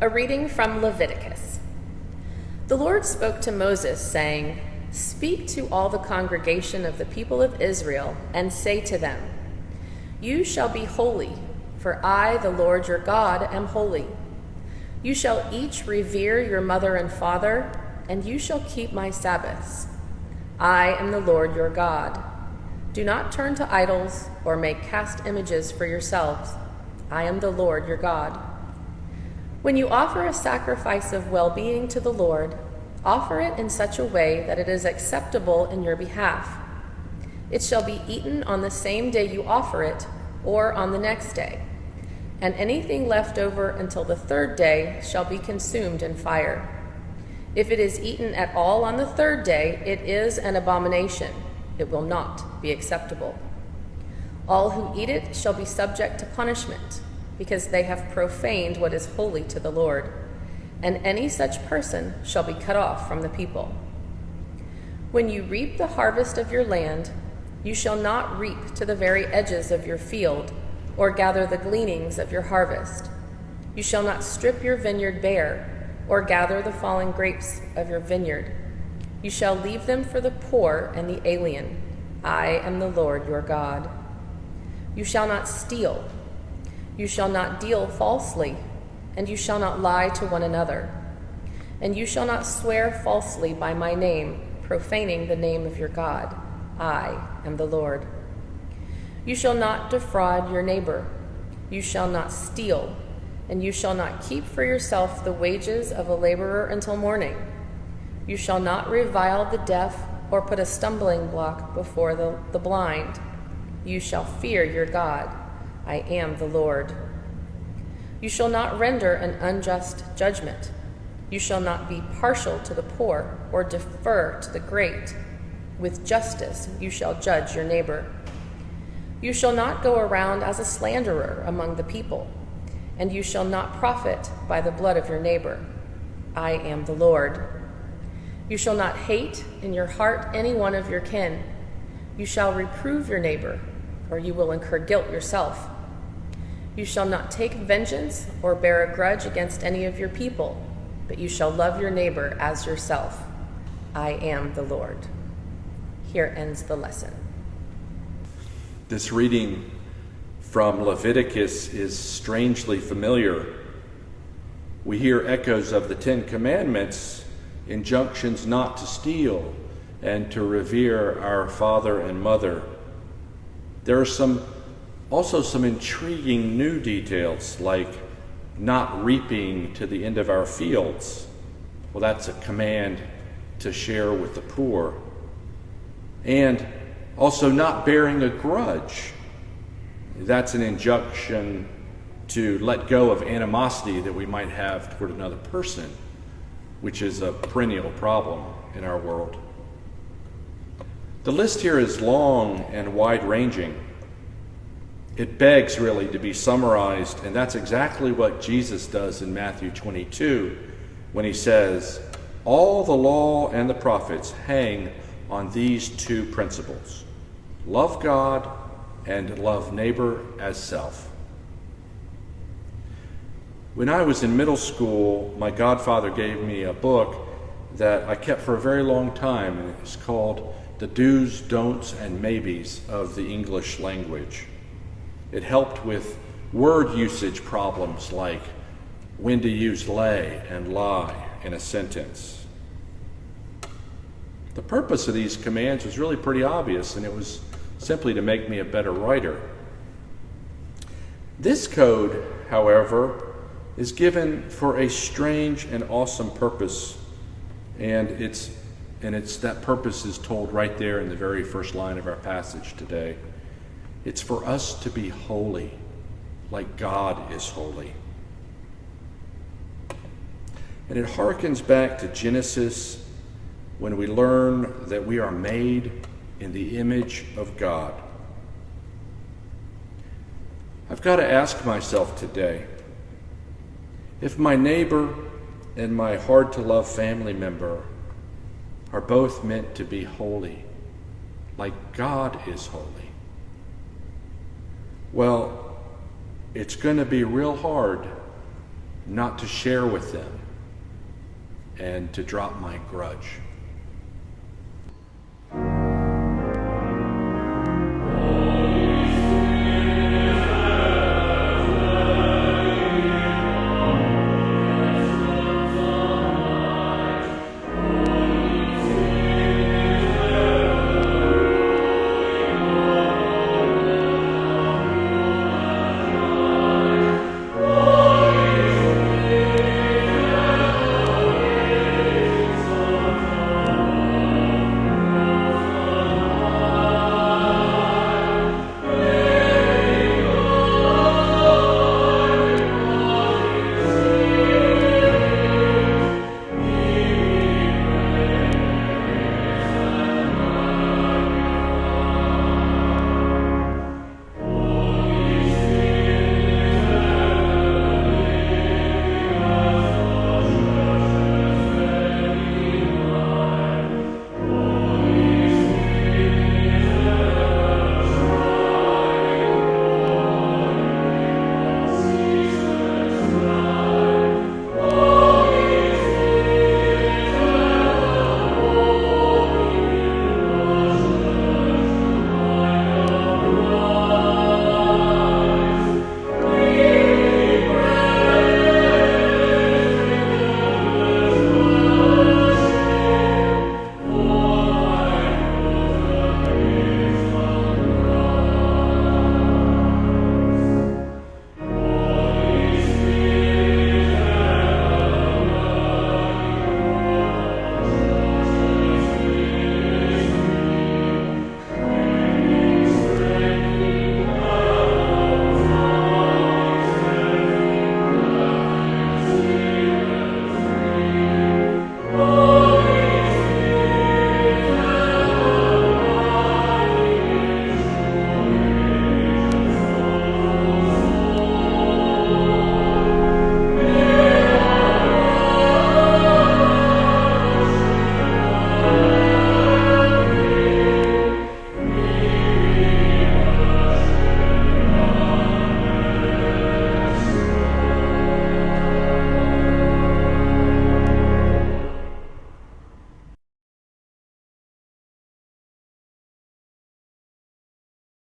A reading from Leviticus. The Lord spoke to Moses, saying, "Speak to all the congregation of the people of Israel, and say to them, 'You shall be holy, for I, the Lord your God, am holy. You shall each revere your mother and father, and you shall keep my Sabbaths. I am the Lord your God. Do not turn to idols or make cast images for yourselves. I am the Lord your God. When you offer a sacrifice of well-being to the Lord, offer it in such a way that it is acceptable in your behalf. It shall be eaten on the same day you offer it, or on the next day, and anything left over until the third day shall be consumed in fire. If it is eaten at all on the third day, it is an abomination. It will not be acceptable. All who eat it shall be subject to punishment, because they have profaned what is holy to the Lord, and any such person shall be cut off from the people. When you reap the harvest of your land, you shall not reap to the very edges of your field, or gather the gleanings of your harvest. You shall not strip your vineyard bare, or gather the fallen grapes of your vineyard. You shall leave them for the poor and the alien. I am the Lord your God. You shall not steal. You shall not deal falsely, and you shall not lie to one another. And you shall not swear falsely by my name, profaning the name of your God. I am the Lord. You shall not defraud your neighbor. You shall not steal, and you shall not keep for yourself the wages of a laborer until morning. You shall not revile the deaf or put a stumbling block before the blind. You shall fear your God. I am the Lord. You shall not render an unjust judgment. You shall not be partial to the poor or defer to the great. With justice you shall judge your neighbor. You shall not go around as a slanderer among the people, and you shall not profit by the blood of your neighbor. I am the Lord. You shall not hate in your heart any one of your kin. You shall reprove your neighbor, or you will incur guilt yourself. You shall not take vengeance or bear a grudge against any of your people, but you shall love your neighbor as yourself. I am the Lord. Here ends the lesson. This reading from Leviticus is strangely familiar. We hear echoes of the Ten Commandments, injunctions not to steal and to revere our father and mother. There are also some intriguing new details, like not reaping to the end of our fields. Well, that's a command to share with the poor. And also not bearing a grudge. That's an injunction to let go of animosity that we might have toward another person, which is a perennial problem in our world. The list here is long and wide-ranging. It begs really to be summarized, and that's exactly what Jesus does in Matthew 22 when he says, "All the law and the prophets hang on these two principles: love God and love neighbor as self." When I was in middle school, my godfather gave me a book that I kept for a very long time, and it's called The Do's, Don'ts, and Maybes of the English Language. It helped with word usage problems like when to use lay and lie in a sentence. The purpose of these commands was really pretty obvious, and it was simply to make me a better writer. This code, however, is given for a strange and awesome purpose, and that purpose is told right there in the very first line of our passage today. It's for us to be holy, like God is holy. And it harkens back to Genesis, when we learn that we are made in the image of God. I've got to ask myself today, if my neighbor and my hard-to-love family member are both meant to be holy, like God is holy, well, it's going to be real hard not to share with them, and to drop my grudge.